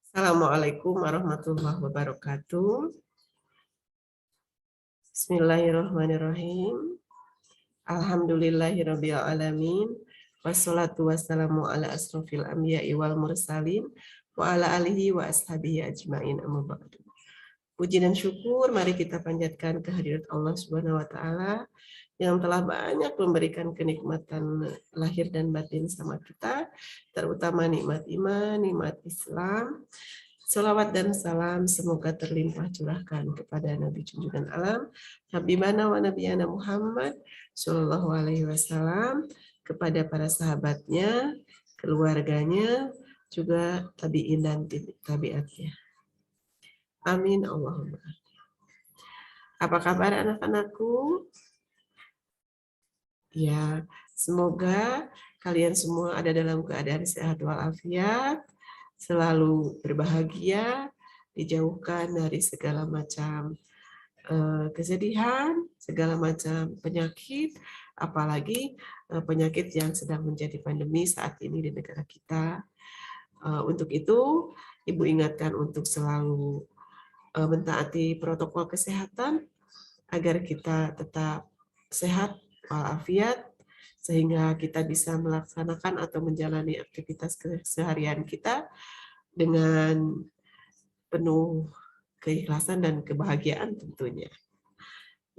Assalamualaikum warahmatullahi wabarakatuh. Bismillahirrahmanirrahim. Alhamdulillahirabbil alamin. Wassalatu wassalamu ala asrofil anbiya'i wal mursalin wa ala alihi wa ashabihi ajmain, amma ba'du. Puji dan syukur mari kita panjatkan kehadirat Allah Subhanahu wa taala yang telah banyak memberikan kenikmatan lahir dan batin sama kita, terutama nikmat iman, nikmat Islam. Salawat dan salam semoga terlimpah curahkan kepada Nabi junjungan alam, Habibana wa Nabiyana Muhammad Sallallahu Alaihi Wasallam, kepada para sahabatnya, keluarganya, juga tabi'in dan tabi'atnya. Amin Allahumma. Apa kabar anak-anakku? Ya, semoga kalian semua ada dalam keadaan sehat walafiat, selalu berbahagia, dijauhkan dari segala macam kesedihan, segala macam penyakit, apalagi penyakit yang sedang menjadi pandemi saat ini di negara kita. Untuk itu, Ibu ingatkan untuk selalu mentaati protokol kesehatan agar kita tetap sehat walafiat, sehingga kita bisa melaksanakan atau menjalani aktivitas keseharian kita dengan penuh keikhlasan dan kebahagiaan tentunya.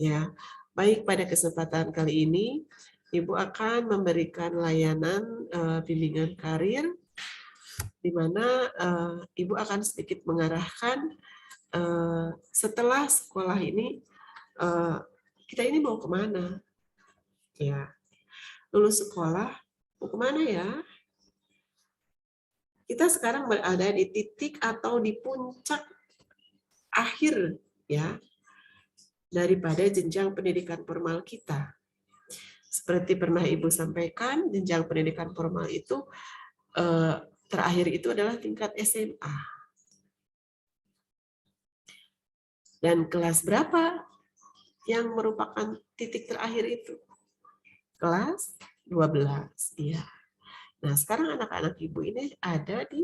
Ya, baik, pada kesempatan kali ini Ibu akan memberikan layanan bimbingan karir, di mana Ibu akan sedikit mengarahkan setelah sekolah ini kita ini mau kemana? Ya, lulus sekolah mau kemana ya? Kita sekarang berada di titik atau di puncak akhir ya daripada jenjang pendidikan formal kita. Seperti pernah Ibu sampaikan, jenjang pendidikan formal itu terakhir itu adalah tingkat SMA. Dan kelas berapa yang merupakan titik terakhir itu? Kelas 12. Iya. Nah, sekarang anak-anak Ibu ini ada di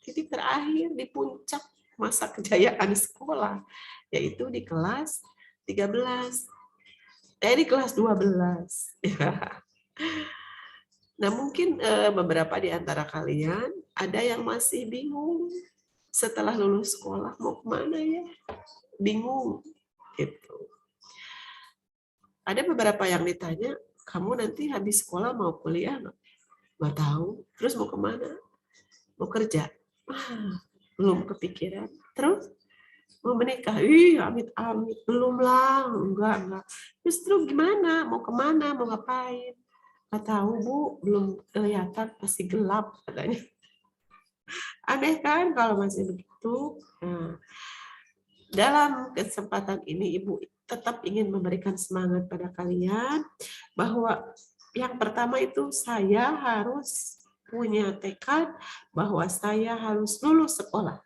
titik terakhir, di puncak masa kejayaan sekolah, yaitu di kelas 13. Di kelas 12. Nah, mungkin beberapa di antara kalian ada yang masih bingung setelah lulus sekolah mau kemana ya? Bingung. Gitu. Ada beberapa yang ditanya, kamu nanti habis sekolah mau kuliah nggak? Nggak tahu. Terus mau kemana? Mau kerja? Belum kepikiran. Terus mau menikah? Amit-amit. Belum lah. Enggak. Terus gimana? Mau kemana? Mau ngapain? Nggak tahu, Bu. Belum kelihatan. Masih gelap katanya. Aneh kan kalau masih begitu? Nah, dalam kesempatan ini Ibu tetap ingin memberikan semangat pada kalian bahwa yang pertama itu saya harus punya tekad bahwa saya harus lulus sekolah.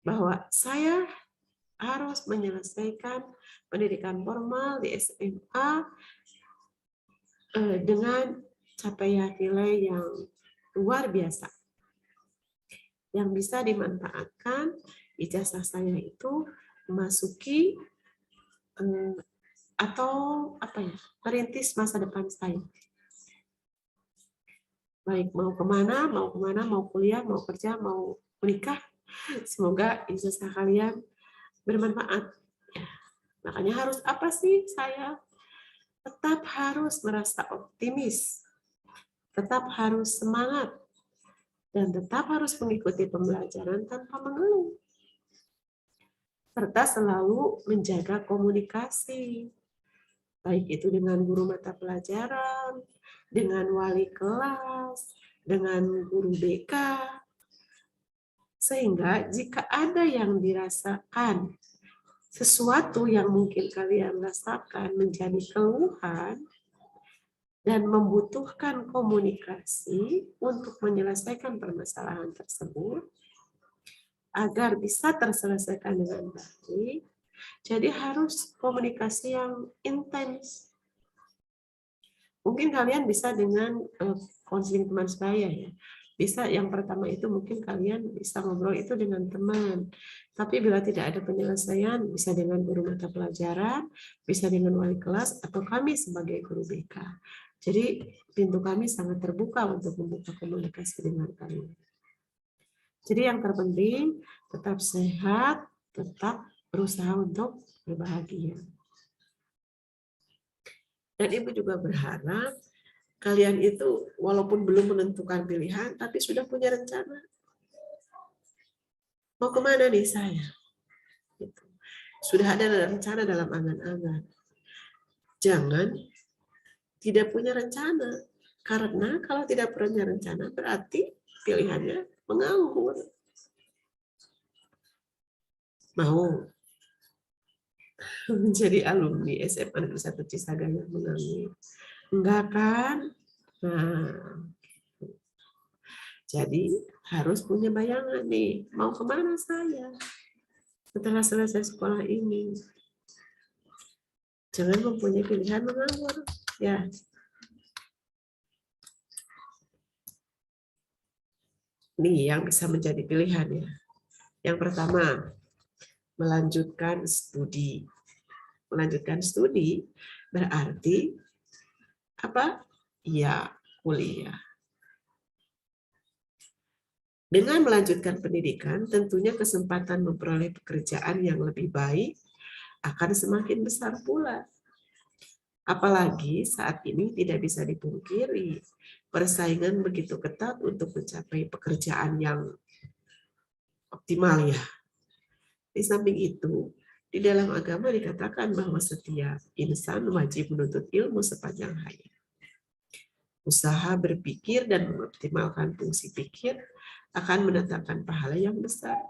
Bahwa saya harus menyelesaikan pendidikan formal di SMA dengan capaian nilai yang luar biasa, yang bisa dimanfaatkan ijazah saya itu memasuki atau merintis masa depan saya. Baik, mau kemana, mau kuliah, mau kerja, mau menikah, semoga ijazah kalian bermanfaat. Makanya harus apa sih saya? Tetap harus merasa optimis, tetap harus semangat, dan tetap harus mengikuti pembelajaran tanpa mengeluh. Serta selalu menjaga komunikasi, baik itu dengan guru mata pelajaran, dengan wali kelas, dengan guru BK, sehingga jika ada yang dirasakan sesuatu yang mungkin kalian rasakan menjadi keluhan dan membutuhkan komunikasi untuk menyelesaikan permasalahan tersebut agar bisa terselesaikan dengan baik, jadi harus komunikasi yang intens. Mungkin kalian bisa dengan konseling teman sebaya ya, Bisa yang pertama itu mungkin kalian bisa ngobrol itu dengan teman. Tapi bila tidak ada penyelesaian, bisa dengan guru mata pelajaran, bisa dengan wali kelas, atau kami sebagai guru BK. Jadi pintu kami sangat terbuka untuk membuka komunikasi dengan kalian. Jadi yang terpenting tetap sehat, tetap berusaha untuk berbahagia. Dan Ibu juga berharap kalian itu walaupun belum menentukan pilihan, tapi sudah punya rencana. Mau kemana nih saya? Gitu. Sudah ada rencana dalam angan-angan. Jangan tidak punya rencana. Karena kalau tidak punya rencana, berarti pilihannya menganggur. Mau menjadi alumni SMA Negeri 1 Cisaga yang menganggur. Enggak kan? Nah, jadi harus punya bayangan nih, mau kemana saya setelah selesai sekolah ini. Jangan mempunyai pilihan menganggur. Ya. Ini yang bisa menjadi pilihan ya. Yang pertama, melanjutkan studi. Melanjutkan studi berarti apa? Ya, kuliah. Dengan melanjutkan pendidikan, tentunya kesempatan memperoleh pekerjaan yang lebih baik akan semakin besar pula. Apalagi saat ini tidak bisa dipungkiri, persaingan begitu ketat untuk mencapai pekerjaan yang optimal ya. Di samping itu, di dalam agama dikatakan bahwa setiap insan wajib menuntut ilmu sepanjang hayat. Usaha berpikir dan mengoptimalkan fungsi pikir akan mendatangkan pahala yang besar.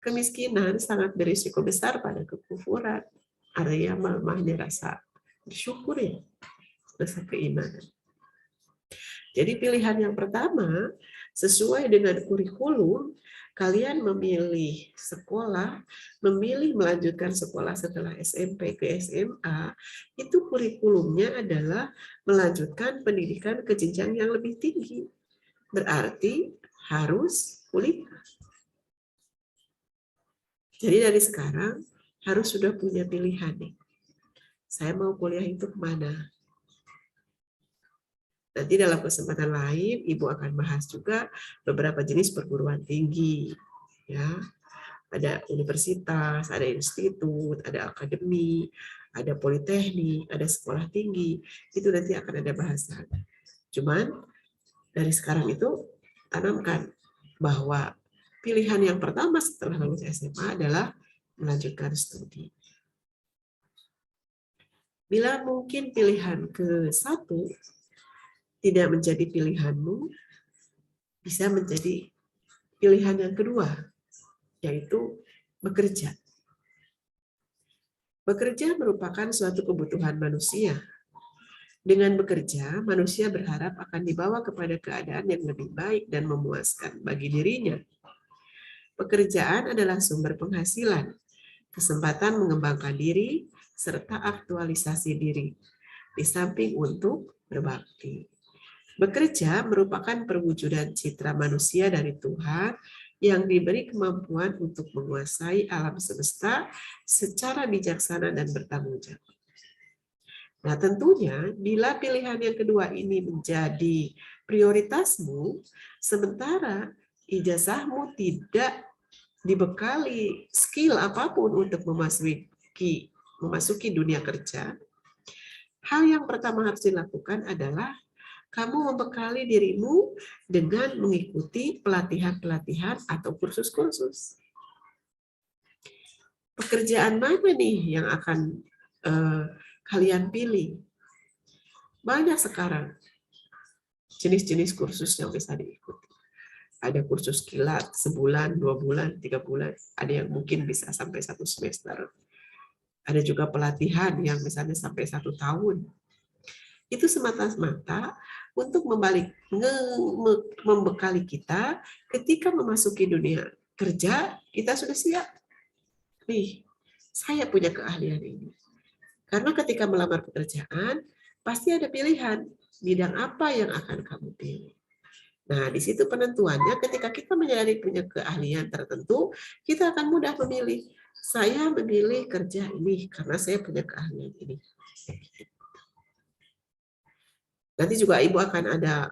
Kemiskinan sangat berisiko besar pada kekufuran, artinya melemahnya rasa bersyukur ya, rasa keimanan. Jadi pilihan yang pertama, sesuai dengan kurikulum, kalian memilih sekolah, memilih melanjutkan sekolah setelah SMP ke SMA, itu kurikulumnya adalah melanjutkan pendidikan ke jenjang yang lebih tinggi. Berarti harus kuliah. Jadi dari sekarang harus sudah punya pilihan nih. Saya mau kuliah itu kemana? Nanti dalam kesempatan lain, Ibu akan bahas juga beberapa jenis perguruan tinggi. Ya, ada universitas, ada institut, ada akademi, ada politeknik, ada sekolah tinggi. Itu nanti akan ada bahasan. Cuman dari sekarang itu tanamkan bahwa pilihan yang pertama setelah lulus SMA adalah melanjutkan studi. Bila mungkin pilihan ke-1 tidak menjadi pilihanmu, bisa menjadi pilihan yang kedua, yaitu bekerja. Bekerja merupakan suatu kebutuhan manusia. Dengan bekerja, manusia berharap akan dibawa kepada keadaan yang lebih baik dan memuaskan bagi dirinya. Pekerjaan adalah sumber penghasilan, kesempatan mengembangkan diri, serta aktualisasi diri, di samping untuk berbakti. Bekerja merupakan perwujudan citra manusia dari Tuhan yang diberi kemampuan untuk menguasai alam semesta secara bijaksana dan bertanggung jawab. Nah, tentunya bila pilihan yang kedua ini menjadi prioritasmu, sementara ijazahmu tidak dibekali skill apapun untuk memasuki dunia kerja, hal yang pertama harus dilakukan adalah kamu membekali dirimu dengan mengikuti pelatihan-pelatihan atau kursus-kursus. Pekerjaan mana nih yang akan kalian pilih? Banyak sekarang jenis-jenis kursus yang bisa diikuti. Ada kursus kilat sebulan, 2 bulan, 3 bulan. Ada yang mungkin bisa sampai 1 semester. Ada juga pelatihan yang misalnya sampai 1 tahun. Itu semata-mata untuk membekali kita ketika memasuki dunia kerja, kita sudah siap. Nih, saya punya keahlian ini. Karena ketika melamar pekerjaan, pasti ada pilihan, bidang apa yang akan kamu pilih. Nah, di situ penentuannya ketika kita menyadari punya keahlian tertentu, kita akan mudah memilih. Saya memilih kerja ini karena saya punya keahlian ini. Nanti juga Ibu akan ada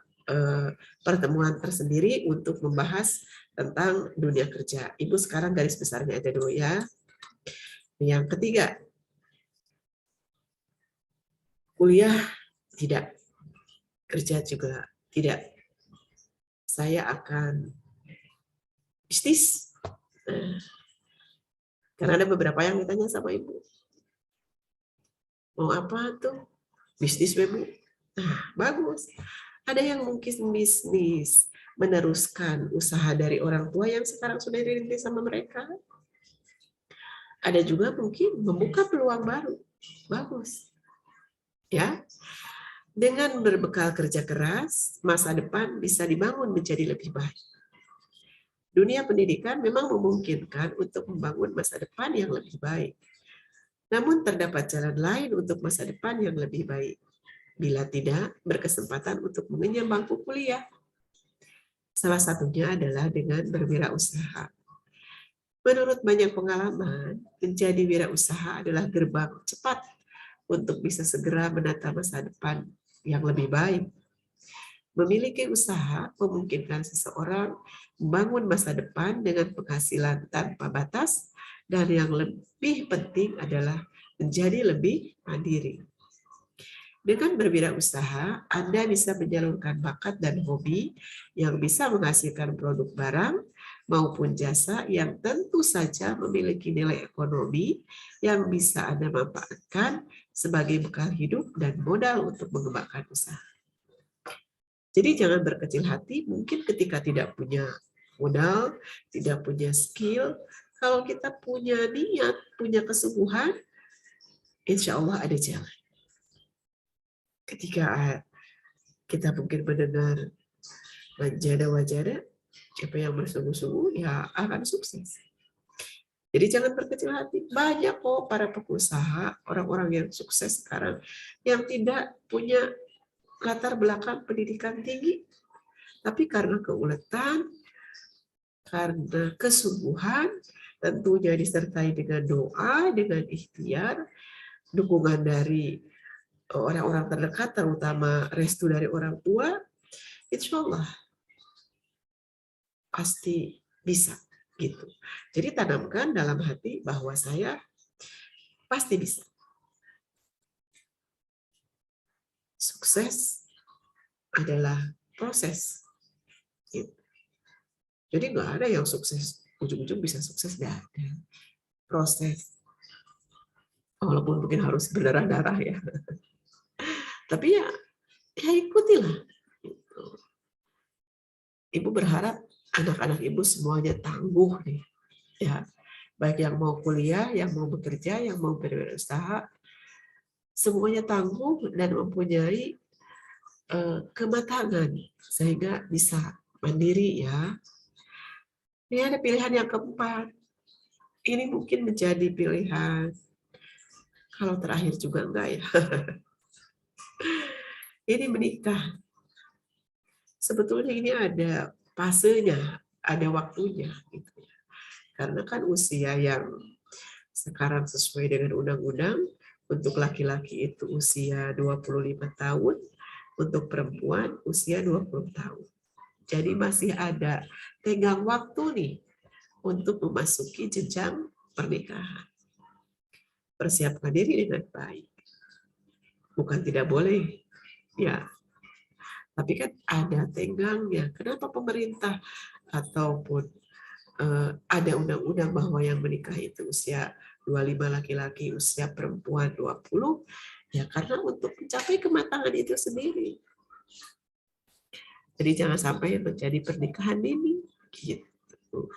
pertemuan tersendiri untuk membahas tentang dunia kerja. Ibu sekarang garis besarnya aja dulu ya. Yang ketiga, kuliah tidak, kerja juga tidak. Saya akan bisnis. Karena ada beberapa yang ditanya sama Ibu. Mau apa tuh? Bisnis, Bu. Nah, bagus. Ada yang mungkin bisnis meneruskan usaha dari orang tua yang sekarang sudah dirintis sama mereka. Ada juga mungkin membuka peluang baru. Bagus. Ya. Dengan berbekal kerja keras, masa depan bisa dibangun menjadi lebih baik. Dunia pendidikan memang memungkinkan untuk membangun masa depan yang lebih baik. Namun terdapat jalan lain untuk masa depan yang lebih baik. Bila tidak berkesempatan untuk mengenyam bangku kuliah. Salah satunya adalah dengan berwirausaha. Menurut banyak pengalaman, menjadi wirausaha adalah gerbang cepat untuk bisa segera menata masa depan yang lebih baik. Memiliki usaha memungkinkan seseorang membangun masa depan dengan penghasilan tanpa batas, dan yang lebih penting adalah menjadi lebih mandiri. Dengan berwirausaha, Anda bisa menyalurkan bakat dan hobi yang bisa menghasilkan produk barang maupun jasa yang tentu saja memiliki nilai ekonomi yang bisa Anda manfaatkan sebagai bekal hidup dan modal untuk mengembangkan usaha. Jadi jangan berkecil hati, mungkin ketika tidak punya modal, tidak punya skill, kalau kita punya niat, punya kesungguhan, insya Allah ada jalan. Ketika kita mungkin mendengar wajada-wajada, siapa yang bersungguh-sungguh ya akan sukses. Jadi jangan berkecil hati. Banyak kok para pengusaha, orang-orang yang sukses sekarang yang tidak punya latar belakang pendidikan tinggi, tapi karena keuletan, karena kesungguhan, tentunya disertai dengan doa, dengan ikhtiar, dukungan dari orang-orang terdekat, terutama restu dari orang tua, insya Allah pasti bisa gitu. Jadi tanamkan dalam hati bahwa saya pasti bisa. Sukses adalah proses. Gitu. Jadi nggak ada yang sukses ujung-ujung bisa sukses, nggak ada. Proses. Walaupun mungkin harus berdarah-darah ya. Tapi ya ikutilah. Gitu. Ibu berharap anak-anak ibu semuanya tangguh nih. Ya, baik yang mau kuliah, yang mau bekerja, yang mau berusaha, semuanya tangguh dan mempunyai kematangan sehingga bisa mandiri ya. Ini ada pilihan yang keempat. Ini mungkin menjadi pilihan. Kalau terakhir juga enggak ya. Ini menikah. Sebetulnya ini ada fasenya, ada waktunya gitu. Karena kan usia yang sekarang sesuai dengan undang-undang, untuk laki-laki itu usia 25 tahun, untuk perempuan usia 20 tahun. Jadi masih ada tenggang waktu nih untuk memasuki jenjang pernikahan. Persiapkan diri dengan baik. Bukan tidak boleh, ya. Tapi kan ada tenggangnya. Kenapa pemerintah ataupun ada undang-undang bahwa yang menikah itu usia 25 laki-laki, usia perempuan 20, ya karena untuk mencapai kematangan itu sendiri. Jadi jangan sampai menjadi pernikahan dini. Gitu.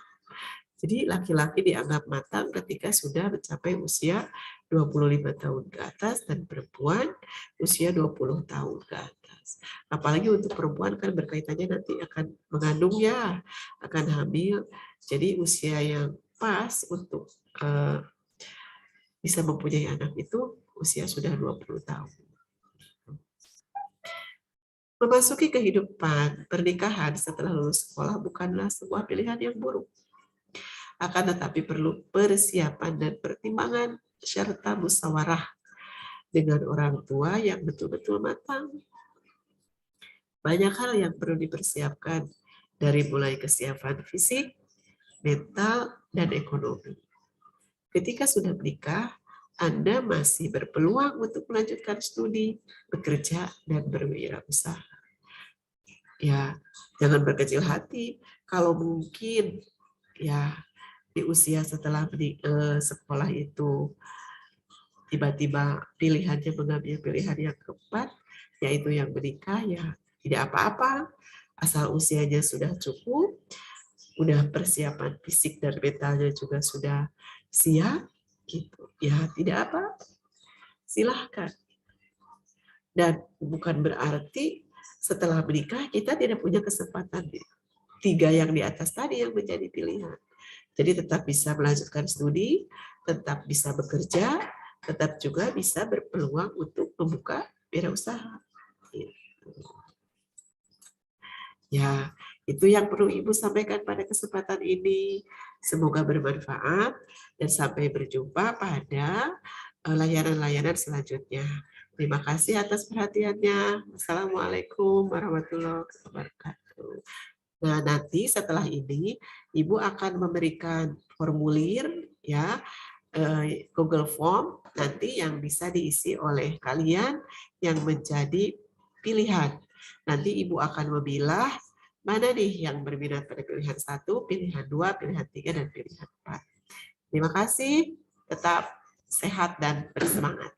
Jadi laki-laki dianggap matang ketika sudah mencapai usia 25 tahun ke atas dan perempuan usia 20 tahun ke atas. Apalagi untuk perempuan kan berkaitannya nanti akan mengandung ya, akan hamil. Jadi usia yang pas untuk bisa mempunyai anak itu usia sudah 20 tahun. Memasuki kehidupan pernikahan setelah lulus sekolah bukanlah sebuah pilihan yang buruk. Akan tetapi perlu persiapan dan pertimbangan serta musyawarah dengan orang tua yang betul-betul matang. Banyak hal yang perlu dipersiapkan, dari mulai kesiapan fisik, mental, dan ekonomi. Ketika sudah menikah, Anda masih berpeluang untuk melanjutkan studi, bekerja, dan berwirausaha. Ya, jangan berkecil hati kalau mungkin ya di usia setelah sekolah itu tiba-tiba pilihannya mengambil pilihan yang keempat, yaitu yang menikah, ya tidak apa-apa, asal usianya sudah cukup, udah persiapan fisik dan mentalnya juga sudah siap, gitu. Ya tidak apa, silahkan. Dan bukan berarti setelah menikah kita tidak punya kesempatan tiga yang di atas tadi yang menjadi pilihan. Jadi tetap bisa melanjutkan studi, tetap bisa bekerja, tetap juga bisa berpeluang untuk membuka wirausaha. Ya, itu yang perlu Ibu sampaikan pada kesempatan ini. Semoga bermanfaat dan sampai berjumpa pada layanan-layanan selanjutnya. Terima kasih atas perhatiannya. Wassalamualaikum warahmatullahi wabarakatuh. Nah, nanti setelah ini Ibu akan memberikan formulir ya, Google Form nanti yang bisa diisi oleh kalian yang menjadi pilihan. Nanti Ibu akan memilah mana nih yang berminat pada pilihan 1, pilihan 2, pilihan 3, dan pilihan 4. Terima kasih, tetap sehat dan bersemangat.